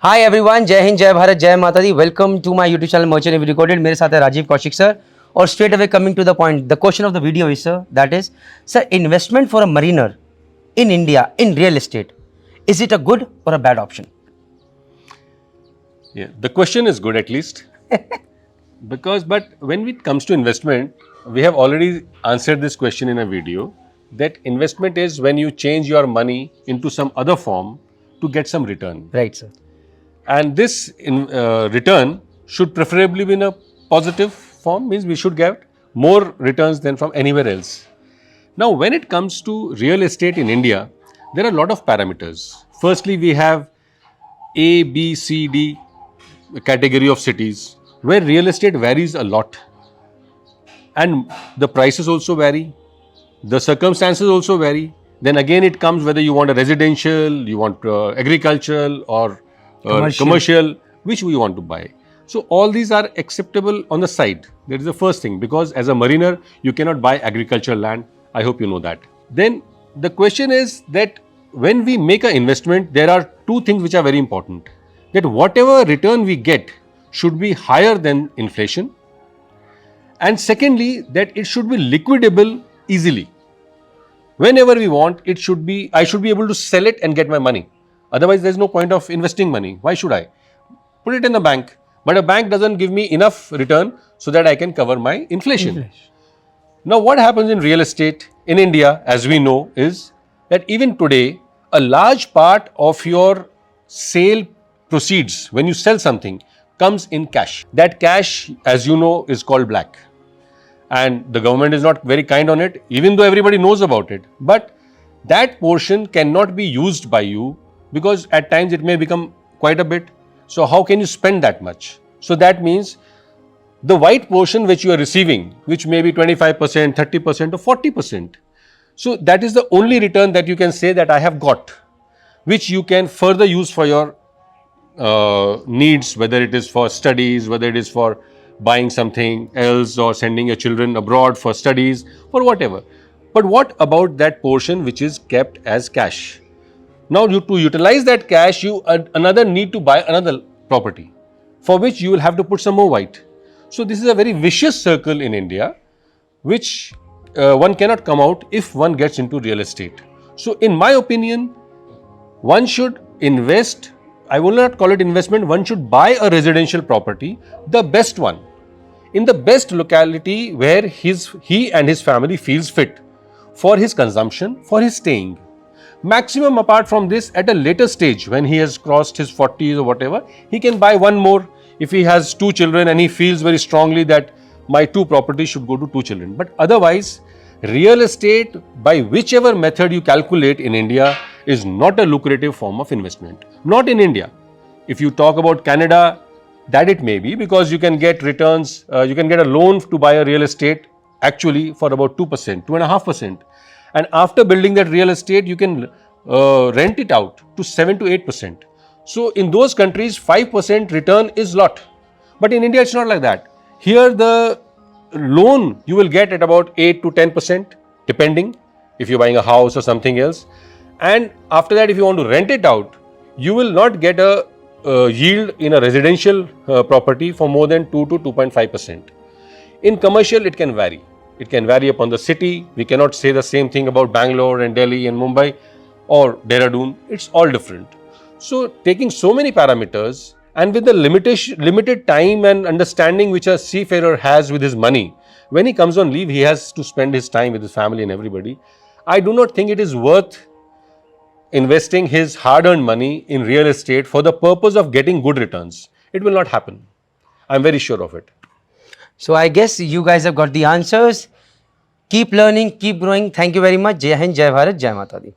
Hi everyone, जय हिंद, जय भारत, जय माता दी। Welcome to my YouTube channel merchant every recorded. मेरे साथ है राजीव कौशिक सर। और straight away coming to the point, the question of the video is sir, that is sir, investment for a mariner in India in real estate, is it a good or a bad option? Yeah, the question is good at least. But when it comes to investment, we have already answered this question in a video that investment is when you change your money into some other form to get some return. Right, sir. And this return should preferably be in a positive form, means we should get more returns than from anywhere else. Now, when it comes to real estate in India, there are a lot of parameters. Firstly, we have A, B, C, D category of cities where real estate varies a lot. And the prices also vary. The circumstances also vary. Then again, it comes whether you want a residential, you want agricultural or commercial, which we want to buy. So, all these are acceptable on the side. That is the first thing, because as a mariner, you cannot buy agricultural land. I hope you know that. Then the question is that when we make an investment, there are two things which are very important. That whatever return we get should be higher than inflation. And secondly, that it should be liquidable easily. Whenever we want, I should be able to sell it and get my money. Otherwise, there's no point of investing money. Why should I? Put it in the bank. But a bank doesn't give me enough return so that I can cover my inflation. Now, what happens in real estate in India, as we know, is that even today, a large part of your sale proceeds, when you sell something, comes in cash. That cash, as you know, is called black. And the government is not very kind on it, even though everybody knows about it. But that portion cannot be used by you because at times it may become quite a bit. So, how can you spend that much? So, that means the white portion which you are receiving, which may be 25%, 30% or 40%. So, that is the only return that you can say that I have got, which you can further use for your needs, whether it is for studies, whether it is for buying something else or sending your children abroad for studies, for whatever. But what about that portion which is kept as cash? Now, to utilize that cash, you another need to buy another property, for which you will have to put some more white. So, this is a very vicious circle in India, which one cannot come out if one gets into real estate. So, in my opinion, one should invest. I will not call it investment. One should buy a residential property, the best one, in the best locality where he and his family feels fit for his consumption, for his staying. Maximum apart from this, at a later stage, when he has crossed his 40s or whatever, he can buy one more. If he has 2 children and he feels very strongly that my 2 properties should go to 2 children. But otherwise, real estate, by whichever method you calculate in India, is not a lucrative form of investment. Not in India. If you talk about Canada, that it may be, because you can get returns, you can get a loan to buy a real estate actually for about 2%, 2.5%. And after building that real estate, you can rent it out to 7 to 8%. So, in those countries, 5% return is lot. But in India, it's not like that. Here, the loan you will get at about 8 to 10%, depending if you're buying a house or something else. And after that, if you want to rent it out, you will not get a yield in a residential property for more than 2 to 2.5%. In commercial, it can vary. It can vary upon the city. We cannot say the same thing about Bangalore and Delhi and Mumbai or Dehradun. It's all different. So, taking so many parameters and with the limited time and understanding which a seafarer has with his money, when he comes on leave, he has to spend his time with his family and everybody. I do not think it is worth investing his hard-earned money in real estate for the purpose of getting good returns. It will not happen. I'm very sure of it. So, I guess you guys have got the answers. Keep learning, keep growing. Thank you very much. Jai Hind, Jai Bharat, Jai Mata Di.